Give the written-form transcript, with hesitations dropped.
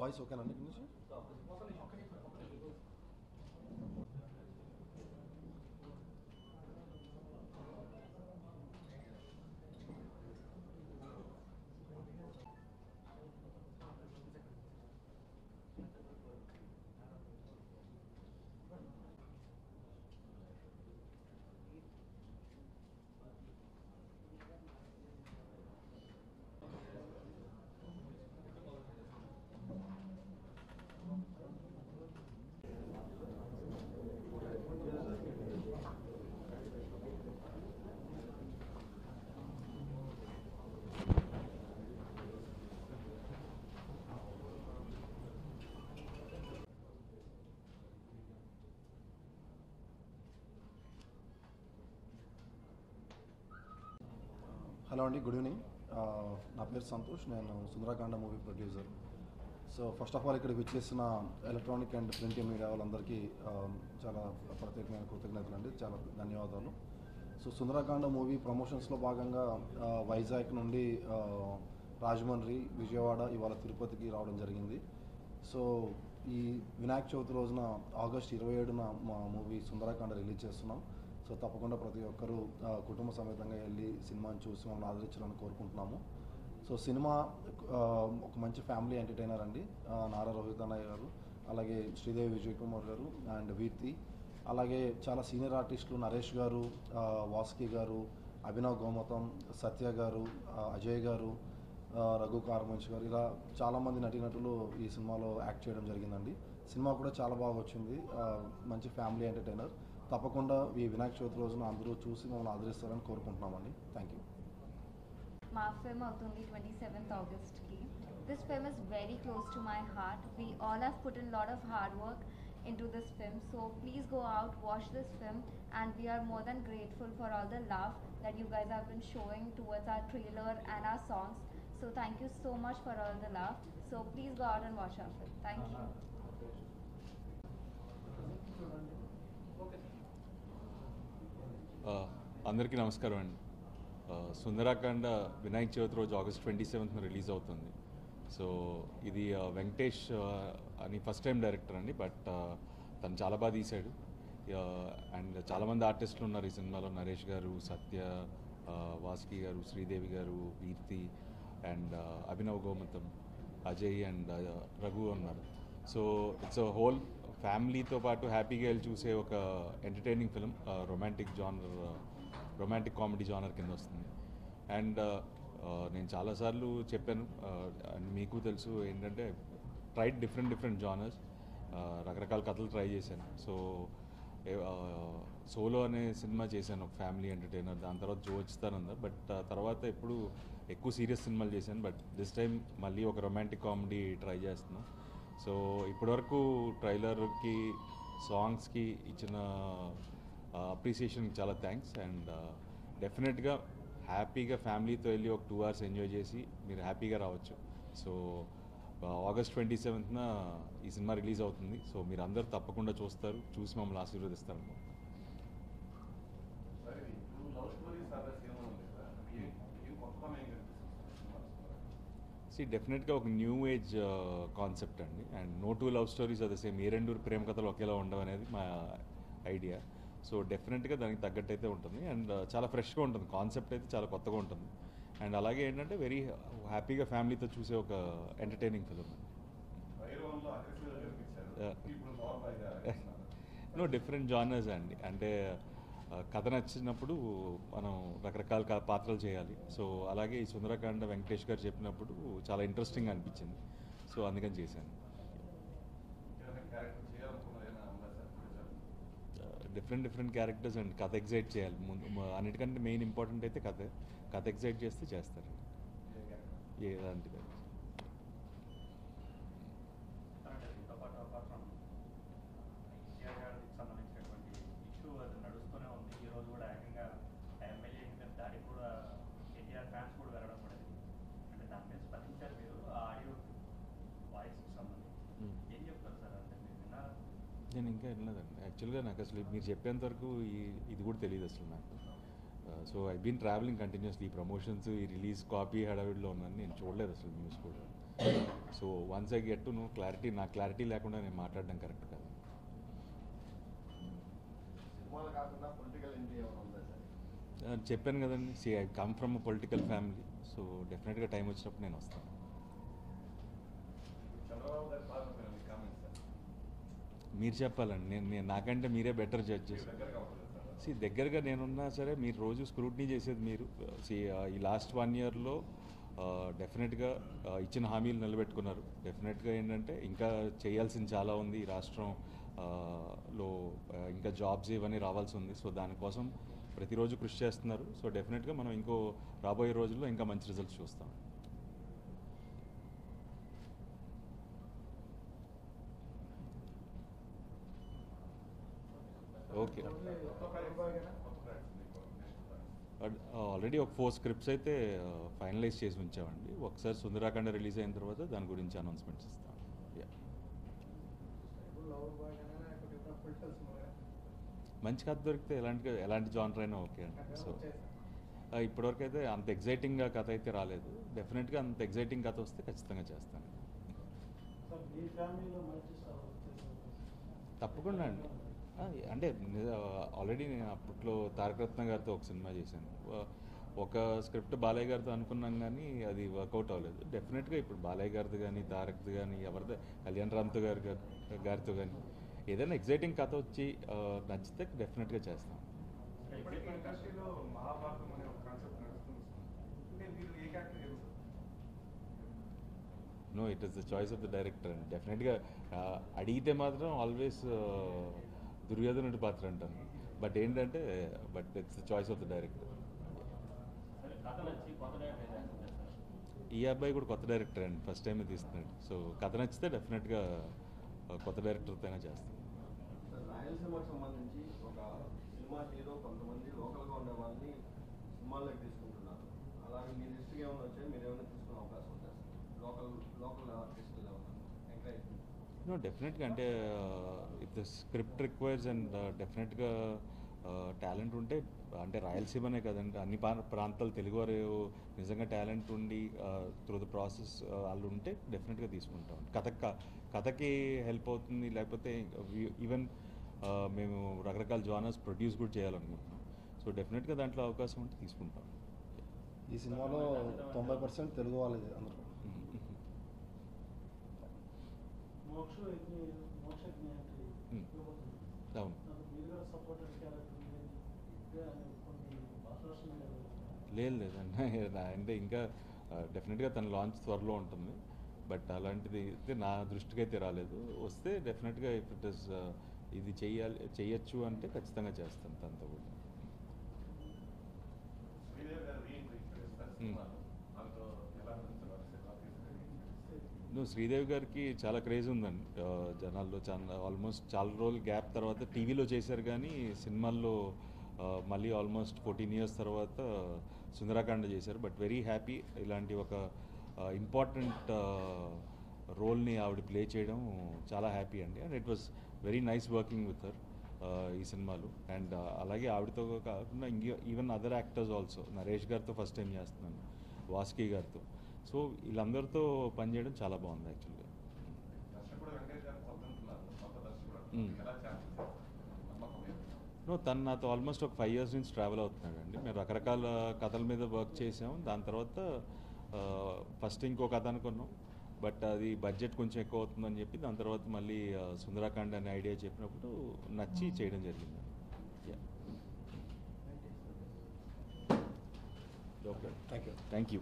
Voice ఓకేనండి నుంచి hello అండి, గుడ్ ఈవినింగ్. నా పేరు సంతోష్, నేను Sundarakanda movie producer. So first of all ఇక్కడికి వచ్చేసిన ఎలక్ట్రానిక్ అండ్ ప్రింట్ మీడియా వాళ్ళందరికీ చాలా ప్రత్యేకమైన కృతజ్ఞతలు అండి, చాలా ధన్యవాదాలు. సో సుందరకాండ మూవీ ప్రమోషన్స్లో భాగంగా వైజాగ్ నుండి రాజమండ్రి, విజయవాడ, ఇవాళ తిరుపతికి రావడం జరిగింది. సో ఈ వినాయక చవితి రోజున ఆగస్ట్ 27న మా మూవీ సుందరకాండ రిలీజ్ చేస్తున్నాం. సో తప్పకుండా ప్రతి ఒక్కరూ కుటుంబ సమేతంగా వెళ్ళి సినిమాని చూసి మమ్మల్ని ఆదరించాలని కోరుకుంటున్నాము. సో సినిమా ఒక మంచి ఫ్యామిలీ ఎంటర్టైనర్ అండి. నారా రోహిత్ అన్నయ్య గారు, అలాగే శ్రీదేవి విజయ్ కుమార్ గారు అండ్ వీర్తి, అలాగే చాలా సీనియర్ ఆర్టిస్టులు నరేష్ గారు, వాసుకి గారు, అభినవ్ గోమతం, సత్య గారు, అజయ్ గారు, రఘు కార్మంచ్ గారు, ఇలా చాలామంది నటీనటులు ఈ సినిమాలో యాక్ట్ చేయడం జరిగిందండి. సినిమా కూడా చాలా బాగా వచ్చింది, మంచి ఫ్యామిలీ ఎంటర్టైనర్. తప్పకుండా ఈ వినాయక చవితి రోజున అందరూ చూసి మమ్మల్ని ఆదరిస్తారని కోరుకుంటున్నామండి. Thank you. మా ఫిల్మ్ అవుతుంది 27th ఆగస్ట్కి. This film is very close to my heart. We all have put in lot of hard work into this film, so please go out, watch this film, and we are more than grateful for all the love that you guys have been showing towards our trailer and our songs. So thank you so much for all the love. So please go out and watch our film. Thank you. అందరికీ నమస్కారం అండి. సుందరకాండ వినాయక చవితి రోజు August 27న release అవుతుంది. So ఇది వెంకటేష్ అని first time director అండి, but తను చాలా బాగా తీశాడు. అండ్ చాలామంది ఆర్టిస్టులు ఉన్నారు ఈ సినిమాలో. నరేష్ గారు, సత్య, వాసుకి గారు, శ్రీదేవి గారు, వీర్తి అండ్ అభినవ్ గోమతం, అజయ్ అండ్ రఘు ఉన్నారు. సో ఇట్స్ అ హోల్ ఫ్యామిలీతో పాటు హ్యాపీగా వెళ్ళి చూసే ఒక entertaining film. Romantic comedy genre కింద వస్తుంది. అండ్ నేను చాలాసార్లు చెప్పాను, అండ్ మీకు తెలుసు ఏంటంటే ట్రైడ్ డిఫరెంట్ జానర్స్, రకరకాల కథలు ట్రై చేశాను. సో సోలో అనే సినిమా చేశాను, ఒక ఫ్యామిలీ ఎంటర్టైనర్. దాని తర్వాత జోచిస్తానందా, బట్ తర్వాత ఎప్పుడు ఎక్కువ సీరియస్ సినిమాలు చేశాను. బట్ దిస్ టైం మళ్ళీ ఒక రొమాంటిక్ కామెడీ ట్రై చేస్తున్నాను. సో ఇప్పటివరకు ట్రైలర్కి, సాంగ్స్కి ఇచ్చిన అప్రిసియేషన్కి చాలా థ్యాంక్స్. అండ్ డెఫినెట్గా హ్యాపీగా ఫ్యామిలీతో వెళ్ళి ఒక 2 hours ఎంజాయ్ చేసి మీరు హ్యాపీగా రావచ్చు. సో ఆగస్ట్ 27న ఈ సినిమా రిలీజ్ అవుతుంది. సో మీరు అందరూ తప్పకుండా చూస్తారు, చూసి మమ్మల్ని ఆశీర్వదిస్తారు. డెఫినెట్గా ఒక న్యూ ఏజ్ కాన్సెప్ట్ అండి. And no 2 love stories are the same. ఏ 2 ప్రేమ కథలు ఒకేలా ఉండవు అనేది మా ఐడియా. సో డెఫినెట్గా దానికి తగ్గట్టు అయితే ఉంటుంది. అండ్ చాలా ఫ్రెష్గా ఉంటుంది, కాన్సెప్ట్ అయితే చాలా కొత్తగా ఉంటుంది. అండ్ అలాగే ఏంటంటే వెరీ హ్యాపీగా ఫ్యామిలీతో చూసే ఒక entertaining film. No, different genres అండి. అంటే కథ నచ్చినప్పుడు మనం రకరకాల పాత్రలు చేయాలి. సో అలాగే ఈ సుందరకాండ వెంకటేష్ గారు చెప్పినప్పుడు చాలా ఇంట్రెస్టింగ్ అనిపించింది. సో అందుకని చేశాను. డిఫరెంట్ క్యారెక్టర్స్ అండ్ కథ ఎగ్జైట్ చేయాలి ముందు. అన్నిటికంటే మెయిన్ ఇంపార్టెంట్ అయితే కథ ఎగ్జైట్ చేస్తే చేస్తారు. ఏదంటే నేను ఇంకా వెళ్ళలేదండి. యాక్చువల్గా నాకు అసలు మీరు చెప్పేంత వరకు ఇది కూడా తెలియదు అసలు నాకు. So I been travelling continuously. ఈ ప్రమోషన్స్, ఈ రిలీజ్ కాపీ హడావిడిలో ఉన్నాను. నేను చూడలేదు అసలు న్యూస్ కూడా. So once I get to know clarity, నా క్లారిటీ లేకుండా నేను మాట్లాడడం కరెక్ట్ కాదు. సినిమాలు కాకుండా పొలిటికల్ ఎంట్రీ ఏమైనా ఉందా సార్? చెప్పాను కదండి, I come from a political family. So డెఫినెట్గా టైం వచ్చినప్పుడు నేను వస్తాను. చంద్రబాబు గారి పాలన మీద మీ కామెంట్స్ సార్? మీరు చెప్పాలండి, నేను నాకంటే మీరే బెటర్ జడ్జ్ చేశారు. దగ్గరగా ఉంటుంది సార్. దగ్గరగా నేనున్నా సరే మీరు రోజు స్క్రూటినీ చేసేది మీరు. ఈ లాస్ట్ 1 yearలో డెఫినెట్గా ఇచ్చిన హామీలు నిలబెట్టుకున్నారు. డెఫినెట్గా ఏంటంటే ఇంకా చేయాల్సింది చాలా ఉంది. ఈ రాష్ట్రం లో ఇంకా జాబ్స్ ఇవన్నీ రావాల్సి ఉంది. సో దానికోసం ప్రతిరోజు కృషి చేస్తున్నారు. సో డెఫినెట్గా మనం ఇంకో రాబోయే రోజుల్లో ఇంకా మంచి రిజల్ట్స్ చూస్తాం. ఓకే, ఆల్రెడీ ఒక 4 స్క్రిప్ట్స్ అయితే ఫైనలైజ్ చేసి ఉంచామండి. ఒకసారి సుందరాకాండ రిలీజ్ అయిన తర్వాత దాని గురించి అనౌన్స్మెంట్స్ ఇస్తాం. మంచి కథ దొరికితే ఎలాంటి జానర్ అయినా ఓకే అండి. సో ఇప్పటివరకు అయితే అంత ఎగ్జైటింగ్గా కథ అయితే రాలేదు. డెఫినెట్గా అంత ఎగ్జైటింగ్ కథ వస్తే ఖచ్చితంగా చేస్తాను. తప్పకుండా అండి. అంటే ఆల్రెడీ నేను అప్పట్లో తారకరత్న గారితో ఒక సినిమా చేశాను. ఒక స్క్రిప్ట్ బాలయ్య గారితో అనుకున్నాం కానీ అది వర్కౌట్ అవ్వలేదు. డెఫినెట్గా ఇప్పుడు బాలయ్య గారిది కానీ, తారక్ది కానీ, ఎవరిదో కళ్యాణ్ రామ్తో గారితో కానీ ఏదైనా ఎగ్జైటింగ్ కథ వచ్చి నచ్చితే డెఫినెట్గా చేస్తాం. ఇప్పటికీ ఇండస్ట్రీలో మహాభారతం అనే ఒక కాన్సెప్ట్ నడుస్తుంది. అంటే మీరు ఏ క్యారెక్టర్ చేస్తారు? No, it is the choice of the director అండి. డెఫినెట్గా అడిగితే మాత్రం ఆల్వేస్ దుర్యోధనుడి పాత్ర అంటాను. బట్ ఏంటంటే it's the choice of the director. ఈ అబ్బాయి కూడా కొత్త డైరెక్టర్ అండి, ఫస్ట్ టైం తీస్తున్నాడు. సో కథ నచ్చితే డెఫినెట్గా కొత్త డైరెక్టర్తో అయినా చేస్తాను. రాయలసీమకు సంబంధించి ఒక సినిమా హీరో కొంతమంది లోకల్గా ఉండే వాళ్ళని సినిమాల్లోకి తీసుకుంటున్నారు. అలాగే మీ దృష్టికి ఏమైనా వచ్చాయి, మీరు ఏమైనా తీసుకునే అవకాశం ఉందా? లోకల్ ఆర్టిస్టులు ఏమన్నా ఎంకరేజ్? నో, డెఫినెట్గా అంటే if the script requires and డెఫినెట్గా టాలెంట్ ఉంటే, అంటే రాయలసీమనే కదండి, అన్ని ప్రాంతాలు తెలుగువారు నిజంగా టాలెంట్ ఉండి త్రూ ద ప్రాసెస్ వాళ్ళు ఉంటే డెఫినెట్గా తీసుకుంటాం. కథకి హెల్ప్ అవుతుంది. లేకపోతే ఈవెన్ మేము రకరకాల జానర్స్ ప్రొడ్యూస్ కూడా చేయాలనుకుంటున్నాం. సో డెఫినెట్గా దాంట్లో అవకాశం ఉంటే తీసుకుంటాం. ఈ సినిమాలో 90% తెలుగు వాళ్ళే అందరూ. అవును, లేదండి. అంటే ఇంకా డెఫినెట్గా తన లాంచ్ త్వరలో ఉంటుంది. బట్ అలాంటిది అయితే నా దృష్టికి అయితే రాలేదు. వస్తే డెఫినెట్గా ఇఫ్ ఇట్ ఇస్ ఇది చేయొచ్చు అంటే ఖచ్చితంగా చేస్తాను తనతో కూడా. శ్రీదేవి గారికి చాలా క్రేజ్ ఉందండి జనాల్లో. ఆల్మోస్ట్ చాలా రోజులు గ్యాప్ తర్వాత టీవీలో చేశారు కానీ సినిమాల్లో మళ్ళీ ఆల్మోస్ట్ 14 years తర్వాత సుందరాకాండ చేశారు. బట్ వెరీ హ్యాపీ, ఇలాంటి ఒక ఇంపార్టెంట్ రోల్ని ఆవిడ ప్లే చేయడం చాలా హ్యాపీ అండి. And it was very nice working with her ఈ సినిమాలు. అండ్ అలాగే ఆవిడతో కాకుండా even other actors also, Naresh గారితో ఫస్ట్ టైం చేస్తున్నాను, వాసుకి గారితో. సో వీళ్ళందరితో పనిచేయడం చాలా బాగుంది యాక్చువల్గా. తను నాతో ఆల్మోస్ట్ ఒక 5 years నుంచి ట్రావెల్ అవుతున్నాడు అండి. మేము రకరకాల కథల మీద వర్క్ చేసాము. దాని తర్వాత ఫస్ట్ ఇంకో కథ అనుకున్నాం, బట్ అది బడ్జెట్ కొంచెం ఎక్కువ అవుతుందని చెప్పి దాని తర్వాత మళ్ళీ సుందరాకాండ అనే ఐడియా చెప్పినప్పుడు నచ్చి చేయడం జరిగింది. Okay, thank you.